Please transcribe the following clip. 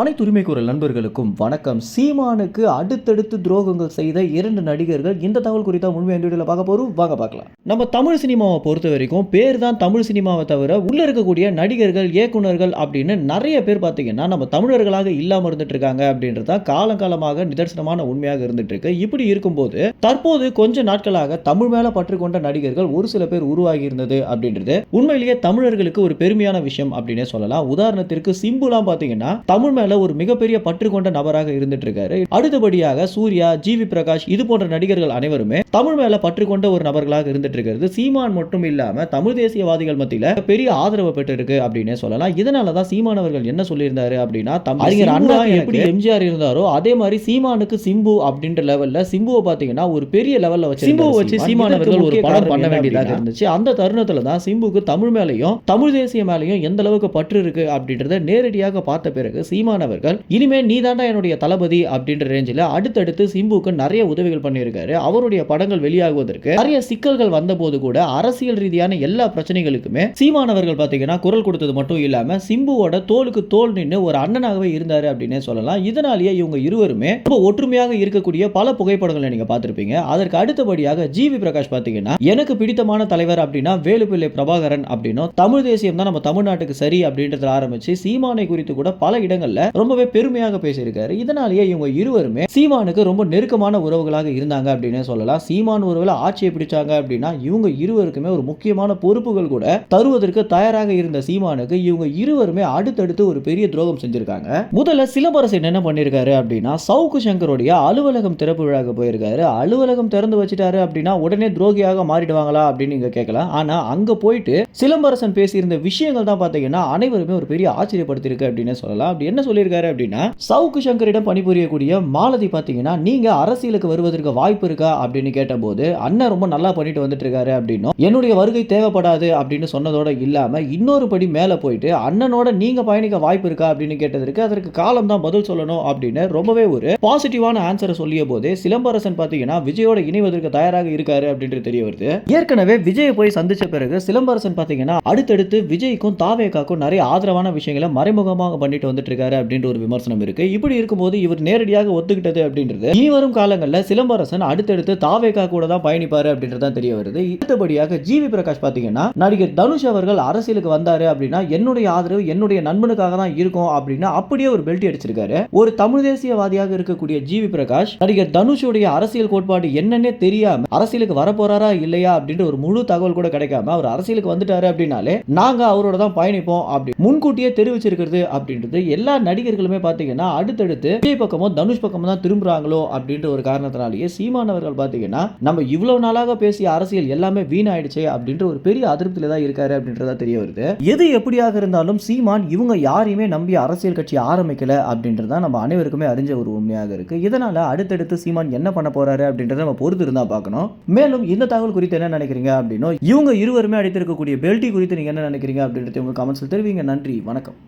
அனைத்து உரிமைக்குரல் நண்பர்களுக்கும் வணக்கம். சீமானுக்கு அடுத்தடுத்து துரோகங்கள் செய்த 2 நடிகர்கள். இந்த தகவல் குறித்த முழுமையான வீடியோல பார்க்க போறோம். வாங்க பார்க்கலாம். நம்ம தமிழ் சினிமாவை பொறுத்த வரைக்கும் பேர் தான் தமிழ் சினிமாவை தவிர உள்ள இருக்கக்கூடிய நடிகர்கள், இயக்குனர்கள் அப்படின்னு நிறைய பேர் பார்த்தீங்கன்னா நம்ம தமிழர்களாக இல்லாம இருந்துட்டு இருக்காங்க அப்படின்றத காலங்காலமாக நிதர்சனமான உண்மையாக இருந்துட்டு இருக்கு. இப்படி இருக்கும்போது தற்போது கொஞ்ச நாட்களாக தமிழ் மேல பற்று கொண்ட நடிகர்கள் ஒரு சில பேர் உருவாகி இருந்தது அப்படின்றது உண்மையிலேயே தமிழர்களுக்கு ஒரு பெருமையான விஷயம் அப்படின்னே சொல்லலாம். உதாரணத்திற்கு சிம்புலாம் பார்த்தீங்கன்னா தமிழ் ஒரு மிகப்பெரிய பற்று கொண்ட நபராக இருந்துட்டு இருக்காரு. அடுத்தபடியாக சூர்யா, ஜிவி பிரகாஷ் இது போன்ற நடிகர்கள் அனைவருமே தமிழ் மேல பற்று கொண்ட ஒரு நபர்களாக இருந்துட்டு இருக்கிறது. சீமான் மட்டும் இல்லாம தமிழ் தேசியவாதிகள் மத்தியில பெரிய ஆதரவு பெற்றிருக்கு அப்படின்னே சொல்லலாம். இதனாலதான் சீமான் அவர்கள் என்ன சொல்லியிருந்தாரு அப்படின்னா, அறிஞர் அண்ணா எப்படி எம்ஜிஆர் இருந்தாரோ அதே மாதிரி சீமானுக்கு சிம்பு அப்படின்ற லெவல்ல சிம்புவை பாத்தீங்கன்னா ஒரு பெரிய லெவல்ல வச்சு சிம்புவை வச்சு சீமான் அவர்கள் ஒரு படம் பண்ண வேண்டியதாக இருந்துச்சு. அந்த தருணத்துல தான் சிம்புக்கு தமிழ் மேலையும் தமிழ் தேசிய மேலையும் எந்த அளவுக்கு பற்று இருக்கு அப்படின்றத நேரடியாக பார்த்த பிறகு சீமான் அவர்கள் இனிமே நீதாண்டா என்னுடைய தளபதி அப்படின்ற ரேஞ்சில் அடுத்தடுத்து சிம்புக்கு நிறைய உதவிகள் பண்ணியிருக்காரு. அவருடைய படங்கள் வெளியாகுவதற்கு நிறைய சிக்கல்கள் வந்த போது கூட அரசியல் ரீதியான எல்லா பிரச்சனைகளுக்குமே சீமான் அவர்கள் பாத்தீங்கன்னா குரல் கொடுத்தது மட்டும் இல்லாம சிம்புவோட தோளுக்கு தோல் நின்று ஒரு அண்ணனாகவே இருந்தாரு அப்படின்னே சொல்லலாம். இதனாலேயே இவங்க இருவருமே ரொம்ப ஒற்றுமையாக இருக்கக்கூடிய பல புகைப்படங்களை நீங்க பார்த்திருப்பீங்க. அதற்கு அடுத்தபடியாக ஜிவி பிரகாஷ் பாத்தீங்கன்னா எனக்கு பிடித்தமான தலைவர் அப்படின்னா வேலுப்பிள்ளை பிரபாகரன் அப்படின்னும் தமிழ் தேசியம் தான் நம்ம தமிழ்நாட்டுக்கு சரி அப்படின்றத ஆரம்பிச்சு சீமானை குறித்து கூட பல இடங்கள்ல ரொம்பவே பெருமையாக பேசியிருக்காரு. இதனாலேயே இவங்க இருவருமே சீமானுக்கு ரொம்ப நெருக்கமான உறவுகளாக இருந்தாங்க அப்படின்னு சொல்லலாம். சீமான் ஒருவேளை ஆட்சியை பிடிச்சாங்க அப்படின்னா இவங்க இருவருக்குமே ஒரு முக்கியமான பொறுப்புகள் கூட தருவதற்கு தயாராக இருந்த சீமானுக்கு இவங்க இருவருமே அடுத்தடுத்து ஒரு பெரிய துரோகம் செஞ்சிருக்காங்க. முதல்ல சிலம்பரசன் என்ன பண்ணிருக்காரு அப்படின்னா சவுக்கு சங்கருடைய அலுவலகம் திறப்பு விழாக்கு போயிருக்காரு. அலுவலகம் திறந்து வச்சுட்டாரு அப்படின்னா உடனே துரோகியாக மாறிடுவாங்களா அப்படின்னு நீங்க கேட்கலாம். ஆனா அங்க போயிட்டு சிலம்பரசன் பேசியிருந்த விஷயங்கள் தான் பாத்தீங்கன்னா அனைவருமே ஒரு பெரிய ஆச்சரியப்படுத்திருக்கு அப்படின்னு சொல்லலாம். அப்படி என்ன சொல்லியிருக்காரு அப்படின்னா சவுக்கு சங்கரிடம் பணிபுரியக்கூடிய மாலதி பாத்தீங்கன்னா நீங்க அரசியலுக்கு வருவதற்கு வாய்ப்பு இருக்கா அப்படின்னு கேட்டபோது அண்ணன் ரொம்ப நல்லா பண்ணிட்டு வந்துட்டு இருக்காரு அப்படின்னும் என்னுடைய வருகை தேவைப்படாது அப்படின்னு சொன்னதோட இல்லாம இன்னொரு படி மேல போயிட்டு அண்ணனோட நீங்க பயணிக்க வாய்ப்பு இருக்கா அப்படின்னு கேட்டதற்கு அதற்கு காலம் தான் பதில் சொல்லணும் அப்படின்னு ரொம்பவே ஒரு பாசிட்டிவான ஆன்சரை சொல்லிய போது சிலம்பரசன் பாத்தீங்கன்னா விஜயோட இணைவதற்கு தயாராக இருக்காரு அப்படின்றது தெரிய வருது. ஏற்கனவே விஜயை போய் சந்திச்ச பிறகு சிலம்பரசன் பாத்தீங்கன்னா அடுத்தடுத்து விஜய்க்கும் தாவேக்காக்கும் நிறைய ஆதரவான விஷயங்களை மறைமுகமாக பண்ணிட்டு வந்துட்டு இருக்காரு அப்படின்ற ஒரு விமர்சனம் இருக்கு. இப்படி இருக்கும்போது இவர் நேரடியாக ஒத்துக்கிட்டது அப்படின்றது இனி வரும் காலங்களில் சிலம்பரசன் அடுத்தடுத்து தாவேகா கூட தான் பயணிப்பாரு அப்படின்றது தெரிய வருது. அடுத்தபடியாக ஜிவி பிரகாஷ் பாத்தீங்கன்னா நடிகர் தனுஷ் அவர்கள் அரசியலுக்கு வந்தாரு அப்படின்னா என்னுடைய ஆதரவு என்னுடைய நண்பனுக்காக தான் இருக்கும் அப்படின்னா அப்படியே ஒரு பெல்ட் அடிச்சிருக்காரு. ஒரு தமிழ் தேசியவாதியாக இருக்கக்கூடிய ஜிவி பிரகாஷ் நடிகர் தனுஷுடைய அரசியல் கோட்பாடு என்னன்னே தெரியாம அரசியலுக்கு வரப்போறாரா இல்லையா அப்படின்ற ஒரு முழு தகவல் கூட கிடைக்காம அவர் அரசியலுக்கு வந்துட்டாரு அப்படின்னாலே நாங்க அவரோட தான் பயணிப்போம் அப்படி முன்கூட்டியே தெரிவிச்சிருக்கிறது அப்படின்றது எல்லா நடிகர்களுமே பாத்தீங்கன்னா அடுத்தடுத்து விஜய் பக்கமோ தனுஷ் பக்கமோ தான் திரும்புறாங்களோ அப்படின்ற ஒரு காரணத்தினாலேயே சீமான் அவர்கள் பாத்தீங்கன்னா நம்ம இவ்வளவு நாளாக பேசிய அரசியல் எல்லாமே வீணாயிடுச்சு அப்படின்ற ஒரு பெரிய அதிருப்தியில தான் இருக்காரு அப்படின்றதா தெரிய வருது. எது எப்படியாக இருந்தாலும் சீமான் இவங்க யாரையுமே நம்பி அரசியல் கட்சி ஆரம்பிக்கல அப்படின்றத நம்ம அனைவருக்குமே அறிஞ்ச ஒரு உண்மையாக இருக்கு. இதனால அடுத்தடுத்து சீமான் என்ன பண்ண போறாரு அப்படின்றத நம்ம பொறுத்து இருந்தா பார்க்கணும். மேலும் இந்த தகவல் குறித்து என்ன நினைக்கிறீங்க அப்படின்னா இவங்க இருவருமே அடித்திருக்கக்கூடிய பெல்ட்டி குறித்து நீங்க என்ன நினைக்கிறீங்க அப்படின்றது உங்க கமெண்ட்ஸ்ல தெரிவிங்க. நன்றி, வணக்கம்.